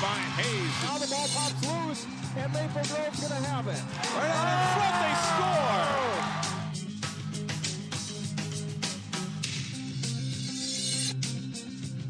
by Hayes. Now the ball pops loose, and Maple Grove's going to have it. Right out in front, they score!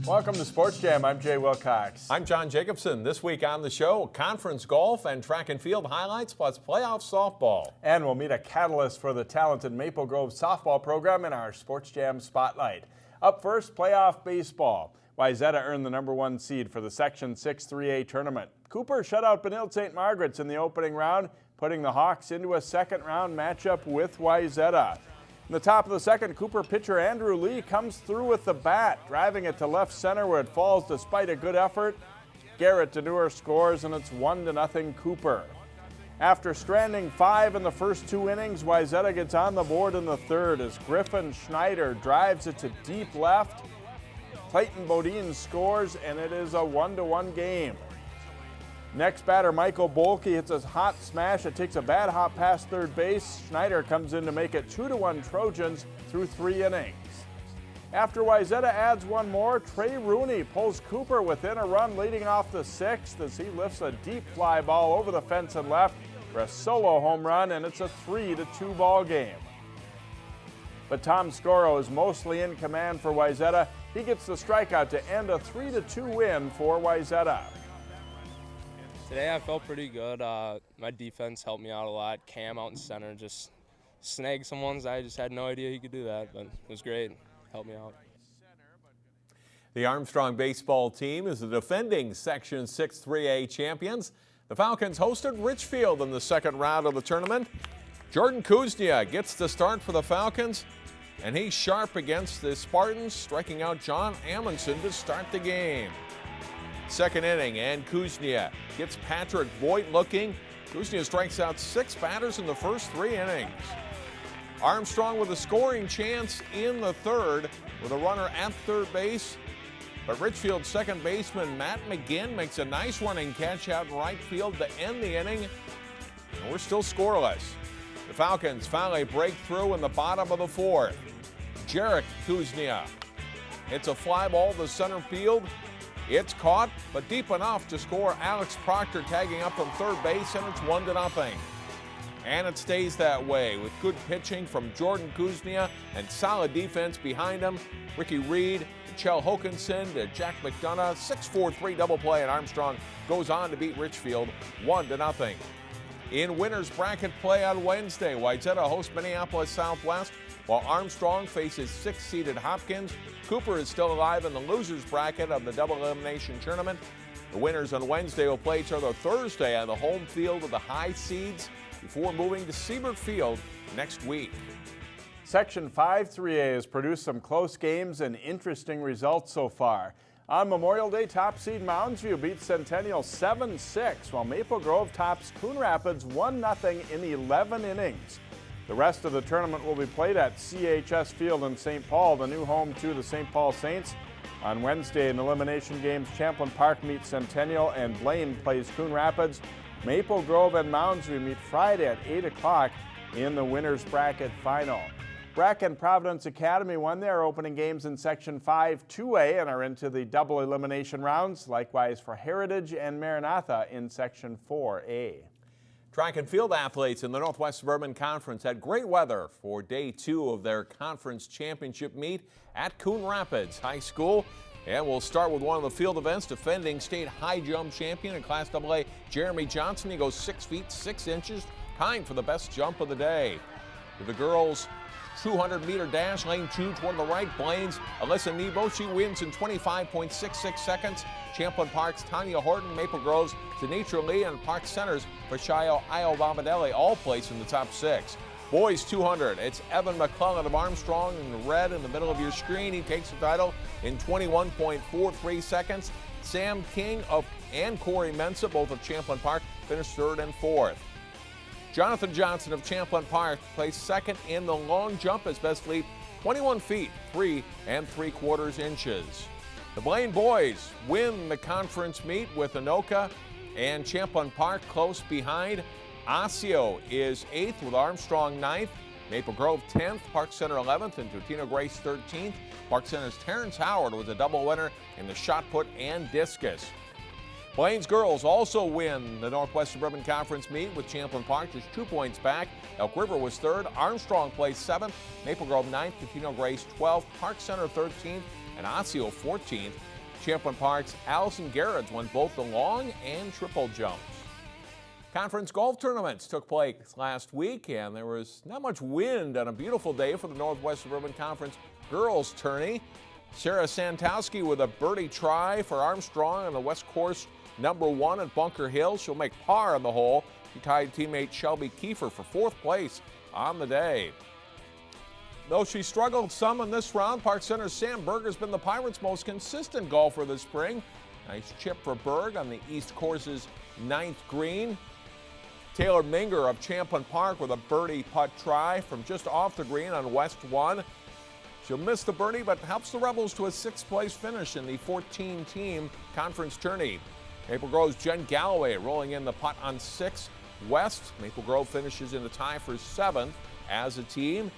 Welcome to Sports Jam. I'm Jay Wilcox. I'm John Jacobson. This week on the show, conference golf and track and field highlights, plus playoff softball. And we'll meet a catalyst for the talented Maple Grove softball program in our Sports Jam Spotlight. Up first, playoff baseball. Wayzata earned the #1 seed for the Section 6 3A tournament. Cooper shut out Benilde St. Margaret's in the opening round, putting the Hawks into a second-round matchup with Wayzata. In the top of the second, Cooper pitcher Andrew Lee comes through with the bat, driving it to left center where it falls despite a good effort. Garrett Deneur scores, and it's 1-0 Cooper. After stranding 5 in the first 2 innings, Wayzata gets on the board in the third as Griffin Schneider drives it to deep left. Clayton Bodine scores, and it is a 1-1 game. Next batter, Michael Bolke hits a hot smash. It takes a bad hop past third base. Schneider comes in to make it 2-1 Trojans through 3 innings. After Wayzata adds one more, Trey Rooney pulls Cooper within a run leading off the 6th as he lifts a deep fly ball over the fence and left for a solo home run, and it's a 3-2 ball game. But Tom Scoro is mostly in command for Wayzata. He gets the strikeout to end a 3-2 win for Wayzata. Today I felt pretty good. My defense helped me out a lot. Cam out in center just snagged some ones. I just had no idea he could do that, but it was great. Helped me out. The Armstrong baseball team is the defending Section 6 3A champions. The Falcons hosted Richfield in the second round of the tournament. Jordan Kuznia gets the start for the Falcons, and he's sharp against the Spartans, striking out John Amundsen to start the game. Second inning, and Kuznia gets Patrick Voigt looking. Kuznia strikes out 6 batters in the first 3 innings. Armstrong with a scoring chance in the third with a runner at third base. But Richfield's second baseman Matt McGinn makes a nice running catch out in right field to end the inning. And we're still scoreless. The Falcons finally break through in the bottom of the 4th. Jarek Kuznia hits a fly ball to center field. It's caught, but deep enough to score Alex Proctor tagging up from third base, and it's 1-0. And it stays that way with good pitching from Jordan Kuznia and solid defense behind him. Ricky Reed, Chell Hokinson to Jack McDonough, 6-4-3 double play, and Armstrong goes on to beat Richfield 1-0. In winners bracket play on Wednesday, Wayzata hosts Minneapolis Southwest, while Armstrong faces 6th-seeded Hopkins. Cooper is still alive in the losers bracket of the double elimination tournament. The winners on Wednesday will play each other Thursday on the home field of the high seeds before moving to Siebert Field next week. Section 5 3A has produced some close games and interesting results so far. On Memorial Day, top seed Mounds View beats Centennial 7-6, while Maple Grove tops Coon Rapids 1-0 in 11 innings. The rest of the tournament will be played at CHS Field in St. Paul, the new home to the St. Paul Saints. On Wednesday, in elimination games, Champlin Park meets Centennial and Blaine plays Coon Rapids. Maple Grove and Mounds View meet Friday at 8 o'clock in the winners bracket final. Bracken Providence Academy won their opening games in Section 5 2A and are into the double elimination rounds, likewise for Heritage and Maranatha in Section 4A. Track and field athletes in the Northwest Suburban Conference had great weather for day 2 of their conference championship meet at Coon Rapids High School. And we'll start with one of the field events, defending state high jump champion in Class AA, Jeremy Johnson. He goes 6 feet 6 inches, tying for the best jump of the day. With the girls' 200-meter dash, lane 2 toward the right, Blaine's Alyssa Nebo. She wins in 25.66 seconds. Champlin Park's Tanya Horton, Maple Grove's Denitra Lee, and Park Center's Fashayo Io Bombadeli all place in the top 6. Boys 200, it's Evan McClellan of Armstrong in the red in the middle of your screen. He takes the title in 21.43 seconds. Sam King and Corey Mensa, both of Champlin Park, finished 3rd and 4th. Jonathan Johnson of Champlin Park placed 2nd in the long jump, as best leap 21 feet 3 3/4 inches. The Blaine boys win the conference meet with Anoka and Champlin Park close behind. Osseo is 8th with Armstrong 9th. Maple Grove 10th, Park Center 11th, and Totino Grace 13th. Park Center's Terrence Howard was a double winner in the shot put and discus. Plains girls also win the Northwest Suburban Conference meet with Champlin Park just 2 points back. Elk River was third. Armstrong placed 7th. Maple Grove 9th. Catino Grace 12th. Park Center 13th. And Osseo 14th. Champlin Park's Allison Garrett won both the long and triple jumps. Conference golf tournaments took place last week, and there was not much wind on a beautiful day for the Northwest Suburban Conference girls tourney. Sarah Santowski with a birdie try for Armstrong on the West Course #1 at Bunker Hill. She'll make par on the hole. She tied teammate Shelby Kiefer for 4th place on the day. Though she struggled some in this round, Park Center's Sam Berg has been the Pirates' most consistent golfer this spring. Nice chip for Berg on the East Course's 9th green. Taylor Minger of Champlin Park with a birdie putt try from just off the green on West 1. She'll miss the birdie, but helps the Rebels to a 6th place finish in the 14-team conference tourney. Maple Grove's Jen Galloway rolling in the putt on 6 West. Maple Grove finishes in the tie for 7th as a team.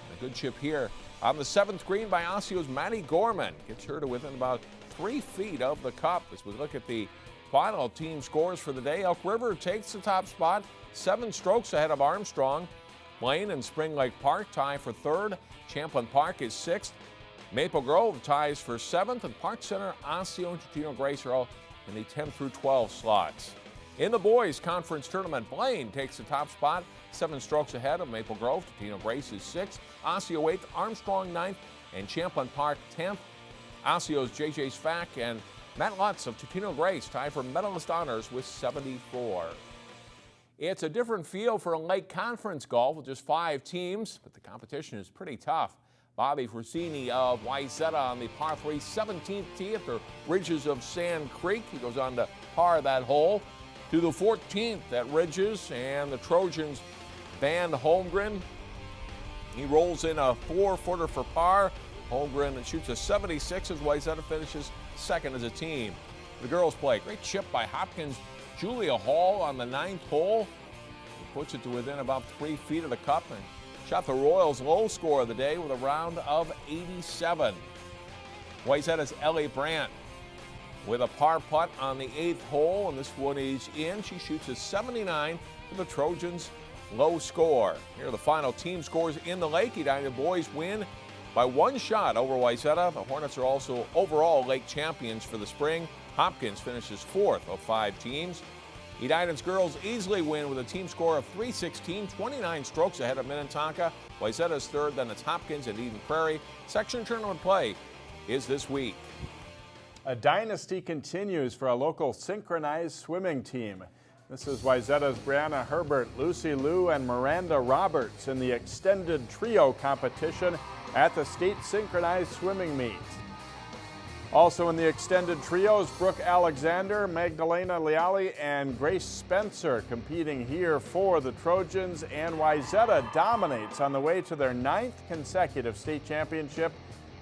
And a good chip here on the 7th green by Osseo's Maddie Gorman. Gets her to within about 3 feet of the cup. As we look at the final team scores for the day, Elk River takes the top spot, 7 strokes ahead of Armstrong. Blaine and Spring Lake Park tie for 3rd. Champlin Park is 6th. Maple Grove ties for 7th, and Park Center, Osseo, and Catino Grace are all in the 10 through 12 slots. In the boys conference tournament, Blaine takes the top spot, 7 strokes ahead of Maple Grove. Catino Grace is 6th. Osseo 8th, Armstrong 9th, and Champlin Park 10th. Osseo's J.J. Svack and Matt Lutz of Catino Grace tie for medalist honors with 74. It's a different feel for a Lake Conference golf with just 5 teams, but the competition is pretty tough. Bobby Frusini of Wayzata on the par 3 17th tee at the Ridges of Sand Creek. He goes on to par that hole. To the 14th at Ridges, and the Trojans' Van Holmgren. He rolls in a 4-footer for par. Holmgren shoots a 76 as Wayzata finishes 2nd as a team. The girls play. Great chip by Hopkins' Julia Hall on the 9th hole. He puts it to within about 3 feet of the cup and shot the Royals' low score of the day with a round of 87. Wayzata's Ellie Brandt with a par putt on the 8th hole, and this one is in. She shoots a 79 for the Trojans' low score. Here are the final team scores in the Lake. Edina boys win by 1 shot over Wayzata. The Hornets are also overall Lake champions for the spring. Hopkins finishes 4th of 5 teams. Edina's girls easily win with a team score of 316, 29 strokes ahead of Minnetonka. Wayzata's 3rd, then it's Hopkins and Eden Prairie. Section tournament play is this week. A dynasty continues for a local synchronized swimming team. This is Wayzata's Brianna Herbert, Lucy Liu, and Miranda Roberts in the extended trio competition at the state synchronized swimming meet. Also in the extended trios, Brooke Alexander, Magdalena Leali, and Grace Spencer competing here for the Trojans, and Wayzata dominates on the way to their 9th consecutive state championship.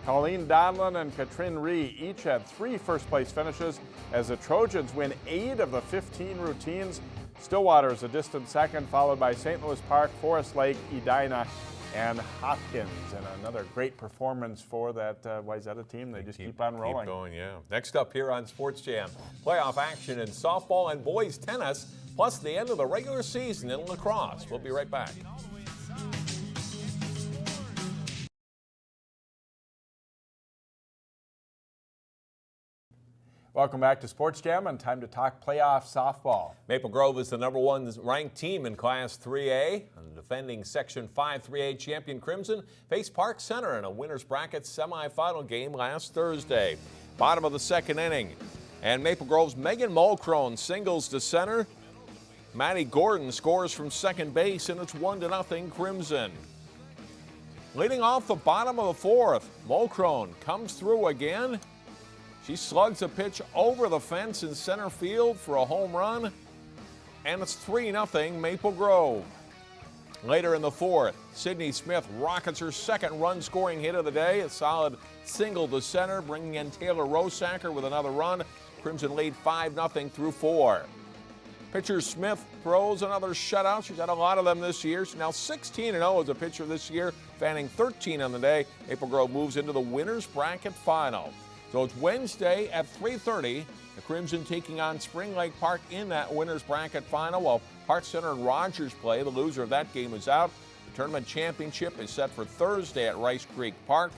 Colleen Donlin and Katrin Ree each had 3 first-place finishes as the Trojans win 8 of the 15 routines. Stillwater is a distant 2nd, followed by St. Louis Park, Forest Lake, Edina, and Hopkins. And another great performance for that Wayzata team. They just keep on rolling. Keep going, yeah. Next up here on Sports Jam, playoff action in softball and boys tennis, plus the end of the regular season in lacrosse. We'll be right back. Welcome back to Sports Jam, and time to talk playoff softball. Maple Grove is the #1 ranked team in Class 3A. And the defending Section 5 3A champion Crimson faced Park Center in a winner's bracket semifinal game last Thursday. Bottom of the 2nd inning, and Maple Grove's Megan Mulcrone singles to center. Maddie Gordon scores from second base, and it's 1-0 Crimson. Leading off the bottom of the 4th, Mulcrone comes through again. She slugs a pitch over the fence in center field for a home run, and it's 3-0 Maple Grove. Later in the 4th, Sydney Smith rockets her 2nd run-scoring hit of the day. A solid single to center, bringing in Taylor Rosacker with another run. Crimson lead 5-0 through 4. Pitcher Smith throws another shutout. She's had a lot of them this year. She's now 16-0 as a pitcher this year, fanning 13 on the day. Maple Grove moves into the winner's bracket final. So it's Wednesday at 3:30 The Crimson taking on Spring Lake Park in that winner's bracket final, while Park Center and Rogers play. The loser of that game is out. The tournament championship is set for Thursday at Rice Creek Park.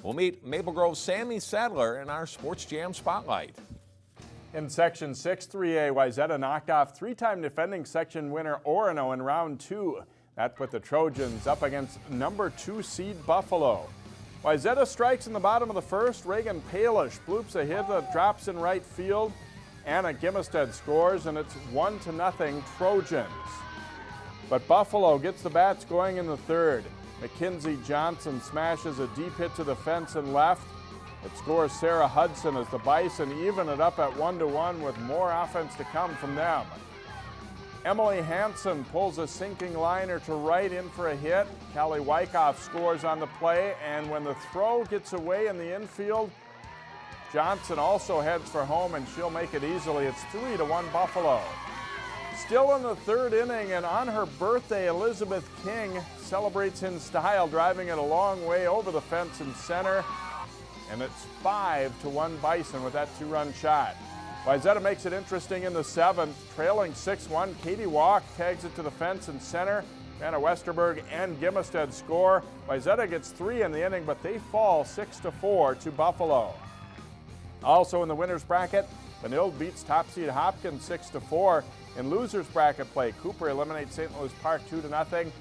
We'll meet Maple Grove's Sammi Sadler in our Sports Jam Spotlight. In Section 6 3A, Wayzata knocked off three-time defending section winner Orono in round 2. That put the Trojans up against number 2 seed Buffalo. Wayzata strikes in the bottom of the first. Reagan Palish bloops a hit that drops in right field. Anna Gimmelstead scores, and it's 1-0 Trojans. But Buffalo gets the bats going in the third. Mackenzie Johnson smashes a deep hit to the fence and left. It scores Sarah Hudson as the Bison even it up at 1-1 with more offense to come from them. Emily Hansen pulls a sinking liner to right in for a hit. Callie Wyckoff scores on the play, and when the throw gets away in the infield, Johnson also heads for home, and she'll make it easily. It's 3-1 Buffalo. Still in the third inning, and on her birthday, Elizabeth King celebrates in style, driving it a long way over the fence in center. And it's 5-1 Bison with that two-run shot. Wayzata makes it interesting in the seventh, trailing 6-1. Katie Walk tags it to the fence in center. Anna Westerberg and Gimmelstead score. Wayzata gets 3 in the inning, but they fall 6-4 to Buffalo. Also in the winner's bracket, Benilde beats top seed Hopkins 6-4. In loser's bracket play, Cooper eliminates St. Louis Park 2-0.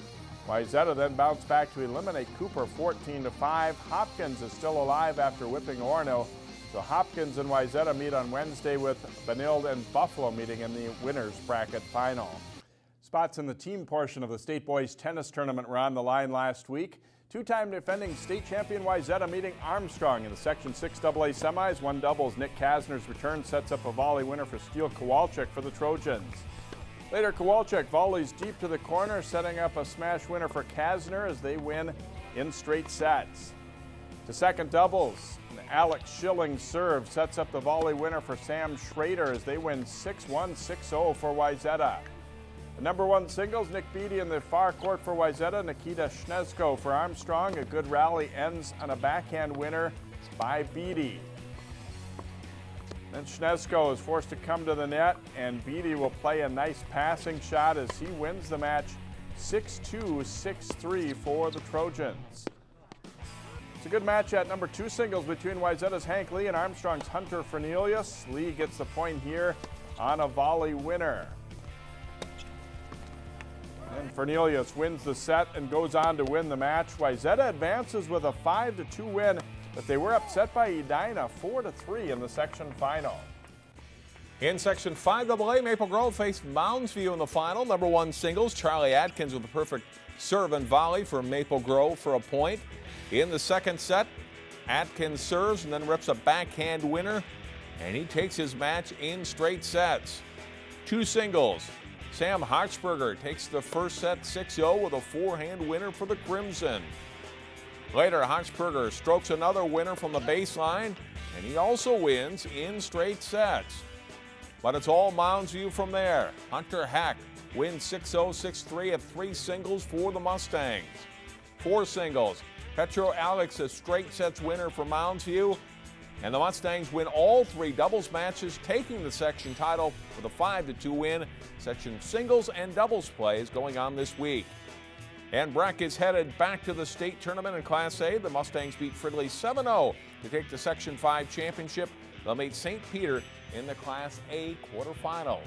Wayzata then bounced back to eliminate Cooper 14-5. Hopkins is still alive after whipping Orono. So Hopkins and Wayzata meet on Wednesday, with Benilde and Buffalo meeting in the winner's bracket final. Spots in the team portion of the state boys tennis tournament were on the line last week. Two-time defending state champion Wayzata meeting Armstrong in the Section 6 AA semis. One doubles, Nick Kasner's return sets up a volley winner for Steele Kowalczyk for the Trojans. Later, Kowalczyk volleys deep to the corner, setting up a smash winner for Kasner as they win in straight sets. To second doubles, Alex Schilling serve sets up the volley winner for Sam Schrader as they win 6-1, 6-0 for Wayzata. The number 1 singles, Nick Beattie in the far court for Wayzata, Nikita Schnesko for Armstrong. A good rally ends on a backhand winner by Beattie. Then Schnesko is forced to come to the net, and Beattie will play a nice passing shot as he wins the match 6-2, 6-3 for the Trojans. It's a good match at number 2 singles between Wayzata's Hank Lee and Armstrong's Hunter Fernelius. Lee gets the point here on a volley winner. And Fernelius wins the set and goes on to win the match. Wayzata advances with a 5-2 win, but they were upset by Edina 4-3 in the section final. In Section 5 AA, Maple Grove faced Mounds View in the final. Number 1 singles, Charlie Atkins with a perfect serve and volley for Maple Grove for a point. In the second set, Atkins serves and then rips a backhand winner, and he takes his match in straight sets. 2 singles, Sam Hartsberger takes the first set 6-0 with a forehand winner for the Crimson. Later, Hartsberger strokes another winner from the baseline, and he also wins in straight sets. But it's all Mounds View from there. Hunter Hack wins 6-0, 6-3 at 3 singles for the Mustangs. 4 singles, Petro Alex a straight sets winner for Mounds View, and the Mustangs win all 3 doubles matches, taking the section title with a 5-2 win. Section singles and doubles play is going on this week. And Breck is headed back to the state tournament in Class A. The Mustangs beat Fridley 7-0 to take the Section 5 championship. They'll meet St. Peter in the Class A quarterfinals.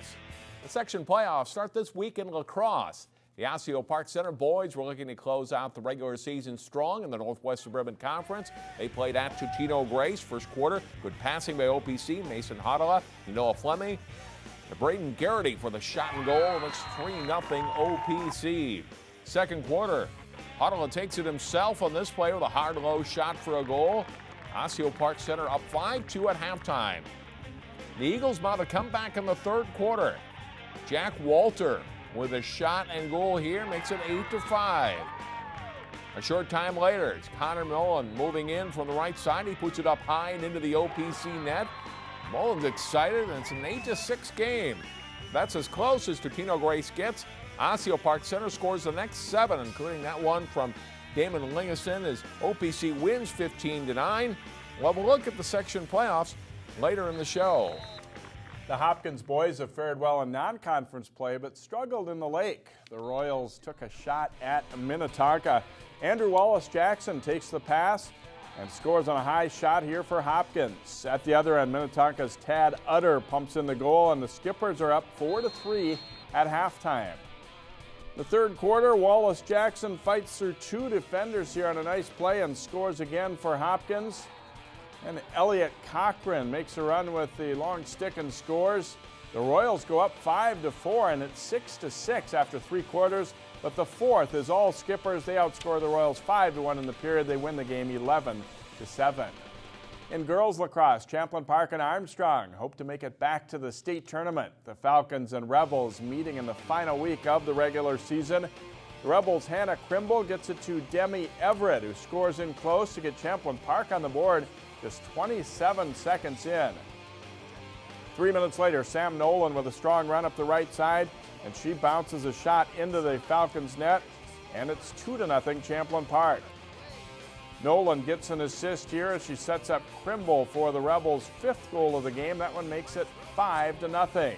The section playoffs start this week in LACROSSE. The Osseo Park Center boys were looking to close out the regular season strong in the Northwest Suburban Conference. They played at Tutino Grace first quarter. Good passing by OPC, Mason Hodala, Noah Fleming. Braden Garrity for the shot and goal. It looks 3-0 OPC. Second quarter, Hodala takes it himself on this play with a hard low shot for a goal. Osseo Park Center up 5-2 at halftime. The Eagles mount a comeback in the third quarter. Jack Walter with a shot and goal here makes it 8-5. A short time later, it's Connor Mullen moving in from the right side. He puts it up high and into the OPC net. Mullen's excited, and it's an 8-6 game. That's as close as Tutino Grace gets. Osseo Park Center scores the next 7, including that one from Damon Lingeson as OPC wins 15-9. We'll have a look at the section playoffs later in the show. The Hopkins boys have fared well in non-conference play but struggled in the Lake. The Royals took a shot at Minnetonka. Andrew Wallace-Jackson takes the pass and scores on a high shot here for Hopkins. At the other end, Minnetonka's Tad Utter pumps in the goal, and the Skippers are up 4-3 at halftime. The third quarter, Wallace-Jackson fights through two defenders here on a nice play and scores again for Hopkins. And Elliott Cochran makes a run with the long stick and scores. The Royals go up 5-4, and it's 6-6 after three quarters. But the fourth is all Skippers. They outscore the Royals 5-1 in the period. They win the game 11-7. In girls lacrosse, Champlin Park and Armstrong hope to make it back to the state tournament. The Falcons and Rebels meeting in the final week of the regular season. The Rebels' Hannah Krimble gets it to Demi Everett, who scores in close to get Champlin Park on the board just 27 seconds in. 3 minutes later, Sam Nolan with a strong run up the right side, and she bounces a shot into the Falcons' net, and it's 2-0 Champlin Park. Nolan gets an assist here as she sets up Krimble for the Rebels' fifth goal of the game. That one makes it 5-0.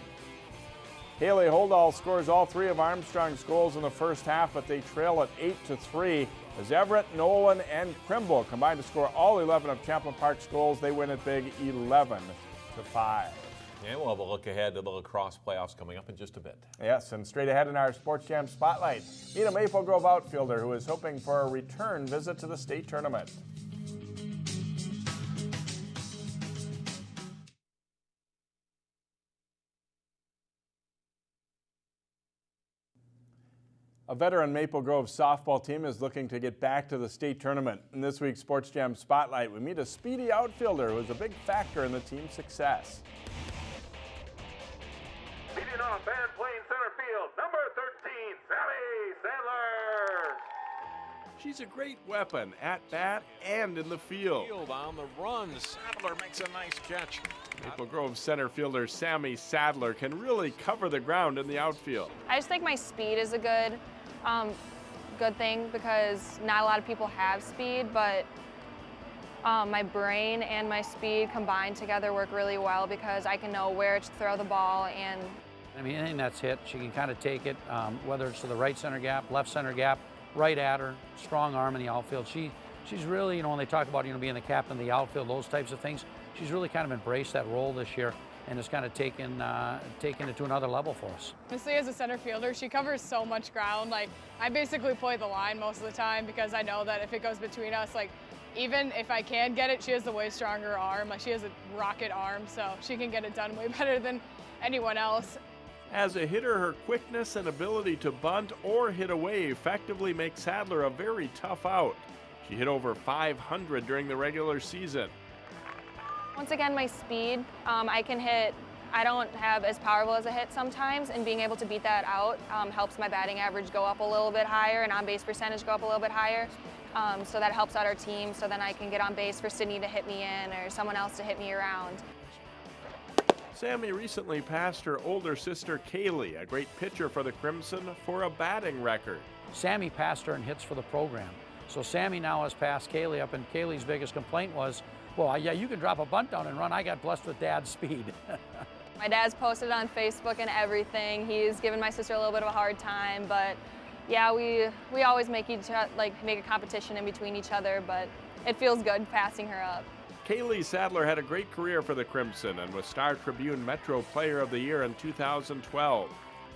Haley Holdall scores all three of Armstrong's goals in the first half, but they trail at 8-3 as Everett, Nolan, and Krimble combine to score all 11 of Champlin Park's goals. They win it big 11-5. And we'll have a look ahead to the lacrosse playoffs coming up in just a bit. Yes, and straight ahead in our Sports Jam Spotlight, meet a Maple Grove outfielder who is hoping for a return visit to the state tournament. A veteran Maple Grove softball team is looking to get back to the state tournament. In this week's Sports Jam Spotlight, we meet a speedy outfielder who is a big factor in the team's success. Leading off and playing center field, number 13, Sammi Sadler. She's a great weapon at bat and in the field. On the run, Sadler makes a nice catch. Maple Grove center fielder Sammi Sadler can really cover the ground in the outfield. I just think my speed is a good thing because not a lot of people have speed, but my brain and my speed combined together work really well because I can know where to throw the ball. And I mean, anything that's hit, she can kind of take it, whether it's to the right center gap, left center gap, right at her, strong arm in the outfield. She's really, when they talk about, being the captain of the outfield, those types of things, she's really kind of embraced that role this year and has kind of taken it to another level for us. Honestly, as a center fielder, she covers so much ground. Like, I basically play the line most of the time because I know that if it goes between us, like, even if I can get it, she has the way stronger arm. Like, she has a rocket arm, so she can get it done way better than anyone else. As a hitter, her quickness and ability to bunt or hit away effectively make Sadler a very tough out. She hit over 500 during the regular season. once again, my speed, I can hit. I don't have as powerful as a hit sometimes, and being able to beat that out helps my batting average go up a little bit higher and on-base percentage go up a little bit higher. So that helps out our team, so then I can get on base for Sydney to hit me in or someone else to hit me around. Sammi recently passed her older sister Kaylee, a great pitcher for the Crimson, for a batting record. Sammi passed her in hits for the program. So Sammi now has passed Kaylee up, and Kaylee's biggest complaint was, well, yeah, you can drop a bunt down and run. I got blessed with Dad's speed. My dad's posted on Facebook and everything. He's given my sister a little bit of a hard time, but yeah, we always make a competition in between each other, but it feels good passing her up. Kaylee Sadler had a great career for the Crimson and was Star Tribune Metro Player of the Year in 2012.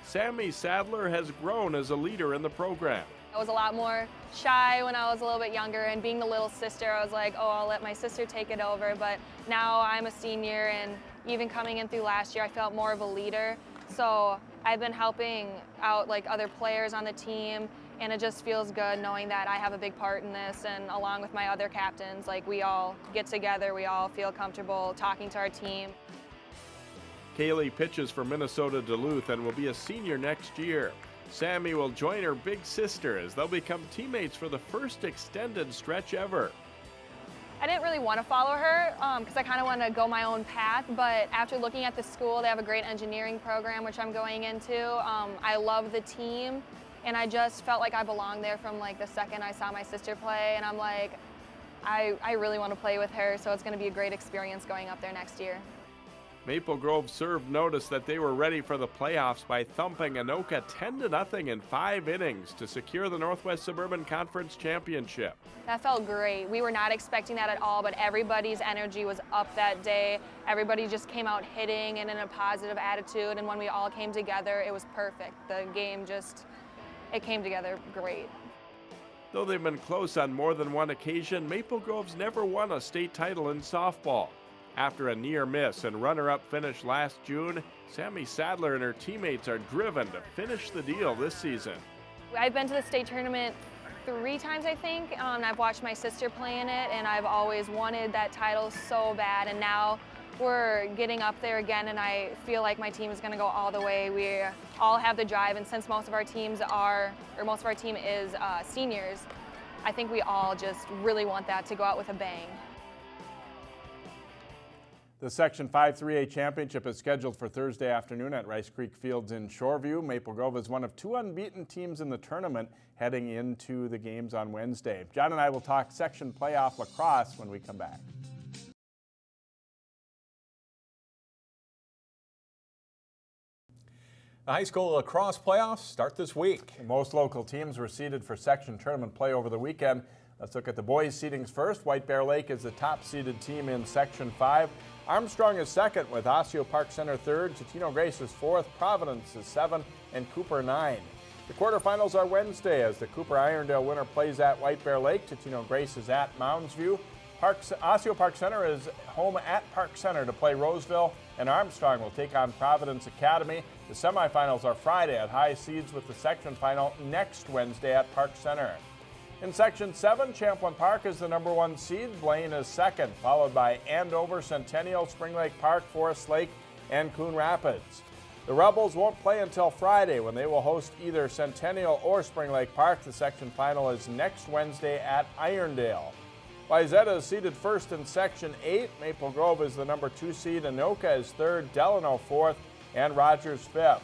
Sammi Sadler has grown as a leader in the program. I was a lot more shy when I was a little bit younger, and being the little sister, I was like, oh, I'll let my sister take it over. But now I'm a senior, and even coming in through last year, I felt more of a leader. So I've been helping out like other players on the team, and it just feels good knowing that I have a big part in this, and along with my other captains, like we all get together, we all feel comfortable talking to our team. Kaylee pitches for Minnesota Duluth and will be a senior next year. Sammi will join her big sister as they'll become teammates for the first extended stretch ever. I didn't really want to follow her because I kind of wanted to go my own path, but after looking at the school, they have a great engineering program, which I'm going into. I love the team, and I just felt like I belonged there from like the second I saw my sister play, and I'm like, I really want to play with her, so it's going to be a great experience going up there next year. Maple Grove served notice that they were ready for the playoffs by thumping Anoka 10-0 in 5 innings to secure the Northwest Suburban Conference Championship. That felt great. We were not expecting that at all, but everybody's energy was up that day. Everybody just came out hitting and in a positive attitude, and when we all came together, it was perfect. The game it came together great. Though they've been close on more than one occasion, Maple Grove's never won a state title in softball. After a near miss and runner-up finish last June, Sammi Sadler and her teammates are driven to finish the deal this season. I've been to the state tournament 3 times, I think. I've watched my sister play in it, and I've always wanted that title so bad, and now we're getting up there again, and I feel like my team is going to go all the way. We all have the drive, and since most of our team is seniors, I think we all just really want that to go out with a bang. The Section 5 3A Championship is scheduled for Thursday afternoon at Rice Creek Fields in Shoreview. Maple Grove is one of 2 unbeaten teams in the tournament heading into the games on Wednesday. John and I will talk section playoff lacrosse when we come back. The high school lacrosse playoffs start this week. Most local teams were seeded for section tournament play over the weekend. Let's look at the boys' seedings first. White Bear Lake is the top-seeded team in Section 5. Armstrong is second with Osseo Park Center third. Totino Grace is fourth. Providence is 7 and Cooper 9. The quarterfinals are Wednesday as the Cooper-Irondale winner plays at White Bear Lake. Totino Grace is at Mounds View. Osseo Park Center is home at Park Center to play Roseville, and Armstrong will take on Providence Academy. The semifinals are Friday at High Seeds with the section final next Wednesday at Park Center. In Section 7, Champlin Park is the number 1 seed. Blaine is second, followed by Andover, Centennial, Spring Lake Park, Forest Lake, and Coon Rapids. The Rebels won't play until Friday when they will host either Centennial or Spring Lake Park. The section final is next Wednesday at Irondale. Wayzata is seeded first in Section 8. Maple Grove is the number 2 seed. Anoka is third, Delano fourth, and Rogers fifth.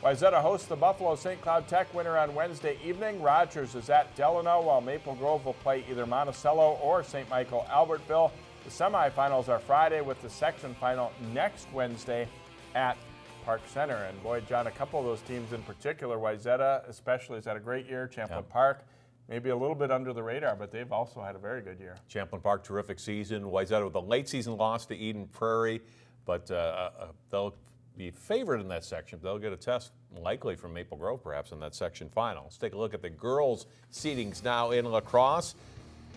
Wayzata hosts the Buffalo St. Cloud Tech winner on Wednesday evening. Rogers is at Delano, while Maple Grove will play either Monticello or St. Michael Albertville. The semifinals are Friday with the section final next Wednesday at Park Center. And boy, John, a couple of those teams in particular, Wayzata especially, has had a great year. Champlin Park, maybe a little bit under the radar, but they've also had a very good year. Champlin Park, terrific season. Wayzata with a late season loss to Eden Prairie, but they'll be favored in that section. They'll get a test likely from Maple Grove perhaps in that section final. Let's take a look at the girls' seedings now in lacrosse.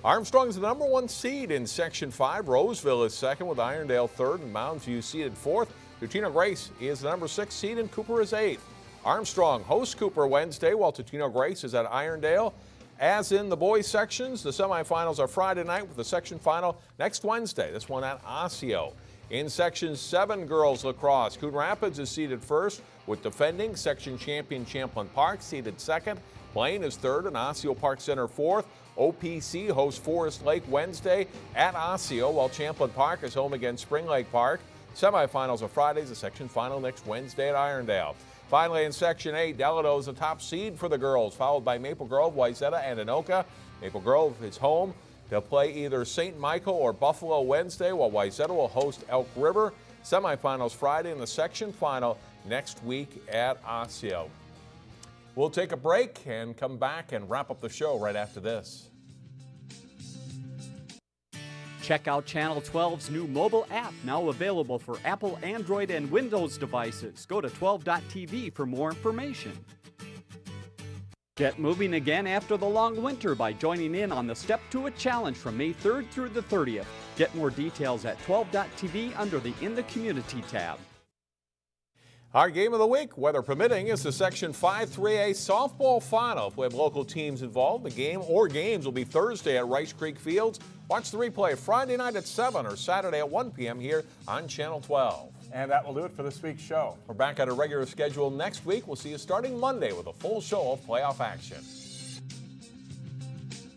Armstrong is the number 1 seed in Section 5. Roseville is second with Irondale third and Mounds View seeded fourth. Totino Grace is the number 6 seed and Cooper is 8th. Armstrong hosts Cooper Wednesday while Totino Grace is at Irondale. As in the boys sections, the semifinals are Friday night with the section final next Wednesday. This one at Osseo. In Section 7 girls lacrosse, Coon Rapids is seeded first with defending section champion Champlin Park seeded second. Blaine is third and Osseo Park Center fourth. OPC hosts Forest Lake Wednesday at Osseo while Champlin Park is home against Spring Lake Park. Semifinals are Fridays, the section final next Wednesday at Irondale. Finally, in Section 8, Delano is the top seed for the girls, followed by Maple Grove, Wayzata, and Anoka. Maple Grove is home. They'll play either St. Michael or Buffalo Wednesday, while Wayzata will host Elk River. Semifinals Friday and the section final next week at Osseo. We'll take a break and come back and wrap up the show right after this. Check out Channel 12's new mobile app, now available for Apple, Android, and Windows devices. Go to 12.tv for more information. Get moving again after the long winter by joining in on the Step to It Challenge from May 3rd through the 30th. Get more details at 12.tv under the In the Community tab. Our game of the week, weather permitting, is the Section 5 3A softball final. If we have local teams involved, the game or games will be Thursday at Rice Creek Fields. Watch the replay Friday night at 7 or Saturday at 1 p.m. here on Channel 12. And that will do it for this week's show. We're back at a regular schedule next week. We'll see you starting Monday with a full show of playoff action.